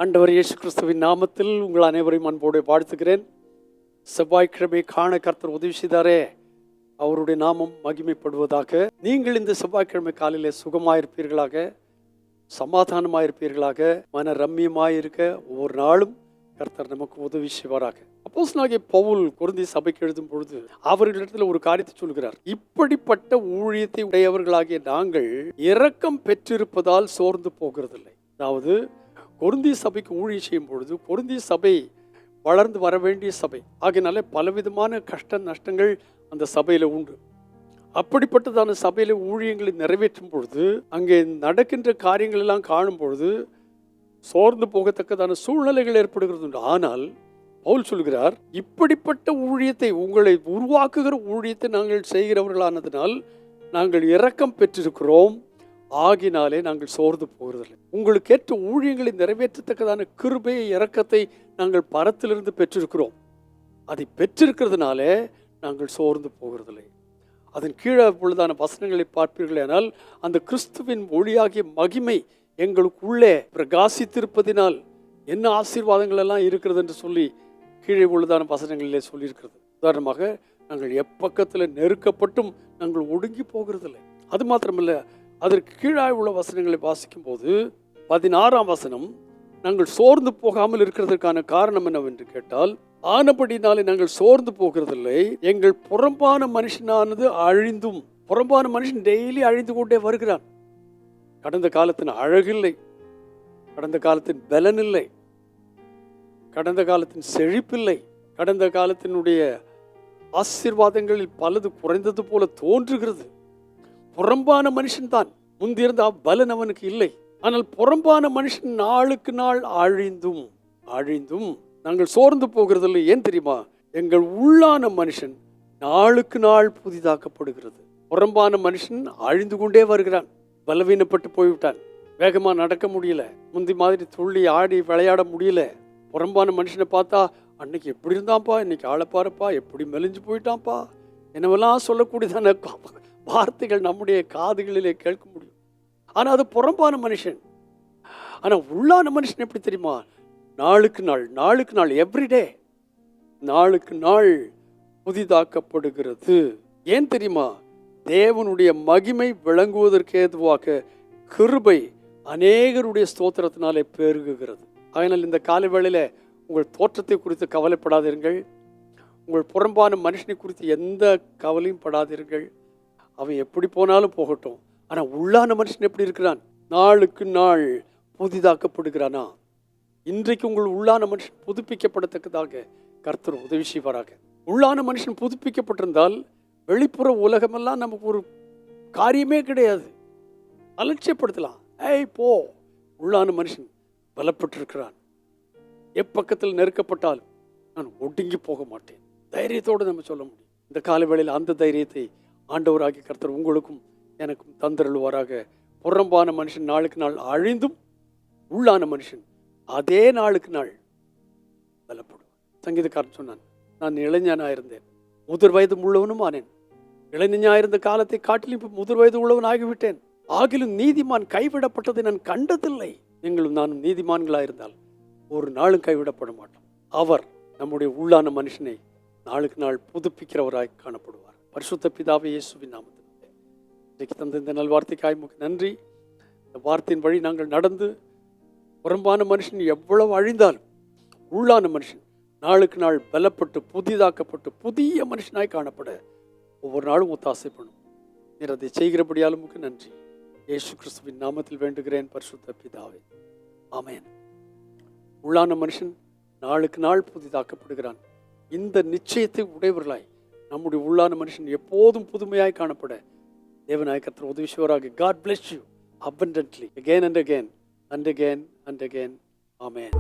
ஆண்டவர் இயேசு கிறிஸ்துவின் நாமத்தில் உங்கள் அனைவரையும் அன்போடு வாழ்த்துகிறேன். செவ்வாய்க்கிழமை காண கர்த்தர் உதவி செய்தாரே, அவருடைய நாமம் மகிமைப்படுவதாக. நீங்கள் இந்த செவ்வாய்க்கிழமை காலையில் சுகமாயிருப்பீர்களாக, சமாதானமாயிருப்பீர்களாக, மன ரம்மியமாயிருக்க ஒவ்வொரு நாளும் கர்த்தர் நமக்கு உதவி செய்வாராக. அப்போஸ்தலனாகிய பவுல் கொரிந்தி சபைக்கு எழுதும் பொழுது அவர்களிடத்தில் ஒரு காரியத்தை சொல்கிறார். இப்படிப்பட்ட ஊழியத்தை உடையவர்களாகிய நாங்கள் இரக்கம் பெற்றிருப்பதால் சோர்ந்து போகிறதில்லை. அதாவது கொரிந்தி சபைக்கு ஊழியம் செய்யும் பொழுது கொரிந்தி சபை வளர்ந்து வர வேண்டிய சபை ஆகினால பலவிதமான கஷ்ட நஷ்டங்கள் அந்த சபையில் உண்டு. அப்படிப்பட்டதான சபையில் ஊழியங்களை நிறைவேற்றும் பொழுது அங்கே நடக்கின்ற காரியங்கள் எல்லாம் காணும் பொழுது சோர்ந்து போகத்தக்கதான சூழ்நிலைகள் ஏற்படுகிறது உண்டு. ஆனால் பவுல் சொல்கிறார், இப்படிப்பட்ட ஊழியத்தை, உங்களை உருவாக்குகிற ஊழியத்தை நாங்கள் செய்கிறவர்களானதினால் நாங்கள் இரக்கம் பெற்றிருக்கிறோம், ஆகினாலே நாங்கள் சோர்ந்து போகிறதில்லை. உங்களுக்கு ஏற்ற ஊழியங்களை நிறைவேற்றத்தக்கதான கிருபையை இரக்கத்தை நாங்கள் பரத்திலிருந்து பெற்றிருக்கிறோம். அதை பெற்றிருக்கிறதுனாலே நாங்கள் சோர்ந்து போகிறதில்லை. அதன் கீழே உள்ளதான வசனங்களை பார்ப்பீர்களே, ஆனால் அந்த கிறிஸ்துவின் ஒளியாகிய மகிமை எங்களுக்குள்ளே பிரகாசித்திருப்பதினால் என்ன ஆசீர்வாதங்கள் எல்லாம் இருக்கிறது என்று சொல்லி கீழே உள்ளதான வசனங்களிலே சொல்லியிருக்கிறது. உதாரணமாக, நாங்கள் எப்பக்கத்தில் நெருக்கப்பட்டும் நாங்கள் ஒடுங்கி போகிறதில்லை. அது மாத்திரமல்ல, அதற்கு கீழாக உள்ள வசனங்களை வாசிக்கும் போது 16ஆம் வசனம், நாங்கள் சோர்ந்து போகாமல் இருக்கிறதுக்கான காரணம் என்னவென்று கேட்டால், ஆனபடினாலே நாங்கள் சோர்ந்து போகிறதில்லை, எங்கள் புறம்பான மனுஷனானது அழிந்தும். புறம்பான மனுஷன் டெய்லி அழிந்து கொண்டே வருகிறான். கடந்த காலத்தின் அழகில்லை, கடந்த காலத்தின் பலன் இல்லை, கடந்த காலத்தின் செழிப்பில்லை, கடந்த காலத்தினுடைய ஆசீர்வாதங்களில் பலது குறைந்தது போல தோன்றுகிறது. புறம்பான மனுஷன் தான் முந்திருந்த பலன் அவனுக்கு இல்லை. ஆனால் புறம்பான மனுஷன் நாளுக்கு நாள் அழிந்தும் நாங்கள் சோர்ந்து போகிறதில்லை. ஏன் தெரியுமா? எங்கள் உள்ளான மனுஷன் நாளுக்கு நாள் புதிதாக்கப்படுகிறது. புறம்பான மனுஷன் அழிந்து கொண்டே வருகிறான், பலவீனப்பட்டு போய்விட்டான், வேகமா நடக்க முடியல, முந்தி மாதிரி துள்ளி ஆடி விளையாட முடியல. புறம்பான மனுஷனை பார்த்தா, அன்னைக்கு எப்படி இருந்தான்ப்பா, இன்னைக்கு ஆளப்பாருப்பா, எப்படி மெலிஞ்சு போயிட்டான்ப்பா, என்னவெல்லாம் சொல்லக்கூடியதான வார்த்தைகள் நம்முடைய காதுகளிலே கேட்க முடியும். ஆனால் அது புறம்பான மனுஷன். ஆனால் உள்ளான மனுஷன் எப்படி தெரியுமா? நாளுக்கு நாள் எவ்ரிடே நாளுக்கு நாள் புதிதாக்கப்படுகிறது. ஏன் தெரியுமா? தேவனுடைய மகிமை விளங்குவதற்கு ஏதுவாக கிருபை அநேகருடைய ஸ்தோத்திரத்தினாலே பெருகுகிறது. அதனால் இந்த காலை வேளையில உங்கள் தோற்றத்தை குறித்து கவலைப்படாதீர்கள். உங்கள் புறம்பான மனுஷனை குறித்து எந்த கவலையும் படாதீர்கள். அவன் எப்படி போனாலும் போகட்டும். ஆனால் உள்ளான மனுஷன் எப்படி இருக்கிறான்? நாளுக்கு நாள் புதிதாக்கப்படுகிறானா? இன்றைக்கு உங்கள் உள்ளான மனுஷன் புதுப்பிக்கப்படத்தக்கதாக கர்த்தர் உதவி செய்வாராக. உள்ளான மனுஷன் புதுப்பிக்கப்பட்டிருந்தால் வெளிப்புற உலகமெல்லாம் நமக்கு ஒரு காரியமே கிடையாது, அலட்சியப்படுத்தலாம். போ. உள்ளான மனுஷன் பலப்பட்டிருக்கிறான். எப்பக்கத்தில் நெருக்கப்பட்டாலும் நான் ஒடுங்கி போக மாட்டேன், தைரியத்தோடு நம்ம சொல்ல முடியும். இந்த கால வேளையில் அந்த தைரியத்தை ஆண்டவராகிய கர்த்தர் உங்களுக்கும் எனக்கும் தந்தருள்வாராக. புறம்பான மனுஷன் நாளுக்கு நாள் அழிந்தும் உள்ளான மனுஷன் அதே நாளுக்கு நாள் பலப்படுவான். சங்கீதக்காரன் சொன்னான், நான் இளைஞனாயிருந்தேன், முதிர் வயது உள்ளவனும் ஆனேன். இளைஞனாயிருந்த காலத்தை காட்டிலும் இப்போ முதிர் வயது உள்ளவன் ஆகிவிட்டேன். ஆகிலும் நீதிமான் கைவிடப்பட்டதை நான் கண்டதில்லை. நீங்களும் நானும் நீதிமான்களாயிருந்தால் ஒரு நாளும் கைவிடப்பட மாட்டோம். அவர் நம்முடைய உள்ளான மனுஷனை நாளுக்கு நாள் புதுப்பிக்கிறவராய் காணப்படுவார். பரிசுத்த பிதாவே, இயேசுவின் நாமத்தில் இன்றைக்கு தந்த இந்த நல்வார்த்தைக்காய் உமக்கு நன்றி. இந்த வார்த்தையின் வழி நாங்கள் நடந்து புறம்பான மனுஷன் எவ்வளவு அழிந்தாலும் உள்ளான மனுஷன் நாளுக்கு நாள் பலப்பட்டு புதிதாக்கப்பட்டு புதிய மனுஷனாய் காணப்பட ஒவ்வொரு நாளும் ஒத்தாசை பண்ணும். நீர் அதை செய்கிறபடியால் உமக்கு நன்றி. இயேசு கிறிஸ்துவின் நாமத்தில் வேண்டுகிறேன் பரிசுத்த பிதாவே, ஆமென். உள்ளான மனுஷன் நாளுக்கு நாள் புதிதாக்கப்படுகிறான். இந்த நிச்சயத்தை உடையவர்களாய் நம்முடைய உள்ளான மனுஷன் எப்போதும் புதுமையாய் காணப்பட தேவனாய் கர்த்தர் உதவி செய்வாராக. God bless you abundantly again and again and again and again. Amen.